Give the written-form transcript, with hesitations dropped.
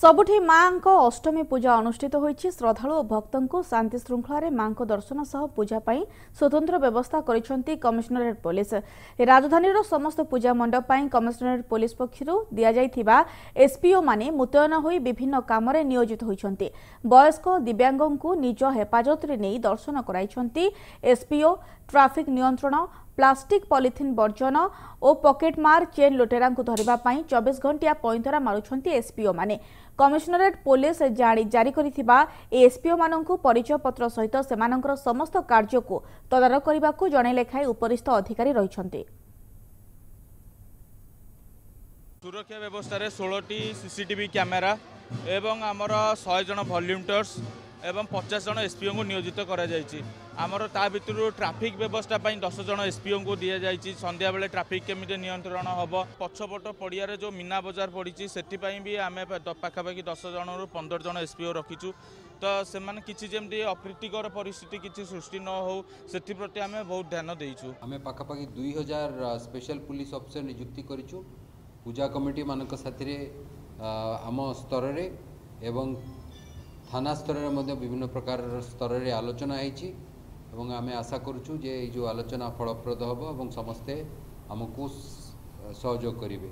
सबुठी मां को अष्टमी पूजा अनुष्ठित होईछि। श्रद्धालु और भक्तों को शांति श्रृंखला मां को दर्शन सह पूजा पाई स्वतंत्र व्यवस्था करिसेंती कमिशनरेट पुलिस। राजधानी समस्त पूजा मंडप पाई कमिशनरेट पुलिस पक्षरु दिया जाइथिबा एसपीओ माने मुतयन होई विभिन्न काम रे नियोजित होइछंती। वयस्क दिव्यांगों को निज हेफाजत रे नेई दर्शन कराइछंती एसपीओ। ट्रैफिक नियंत्रण, प्लास्टिक पॉलिथिन वर्जन और पॉकेट मार चेन लुटेरा धरबा 24 घंटिया पैंतरा मारुछंती एसपीओ माने। कमिशनरेट पुलिस जारी करिथिबा एसपीओ माननकु परिचय पत्र सहित सेमानकर समस्त कार्य को तदारक करबाकू जणे लेखाई उपरिस्थ अधिकारी रहिछंती। सुरक्षा व्यवस्था रे 16टी सीसीटीवी कैमेरा एवं आमर 100 जन वॉलंटियर्स एवं 50 जन एसपीओ को नियोजित करा जायछि। आमर ता भितरु ट्रैफिक व्यवस्था पाई 10 जन एसपीओ को दिया जायछि। संध्या बेले ट्रैफिक केमिति नियंत्रण हबो, पछपट पड़िया रे जो मीना बाजार पड़िछि सेति पाई भी आमे पाखापाखि 10 जन रु 15 जन एसपीओ रखिछु। तो सेमाने किछि जेमति अप्रीतिकर परिस्थिति किछि सृष्टि न हो सेति प्रति आमे बहुत ध्यान देइछु। आमे पाखापाखि 2000 स्पेशल पुलिस ऑफिसर नियुक्ति करिछु। पूजा कमिटी मानक साथी आम स्तर रे एवं थाना स्तर रे मध्य विभिन्न प्रकार स्तर रे आलोचना होईछि एवं आमे आशा करूछु जे जो आलोचना फलप्रद हबो एवं समस्ते हमकु सहयोग करिवे।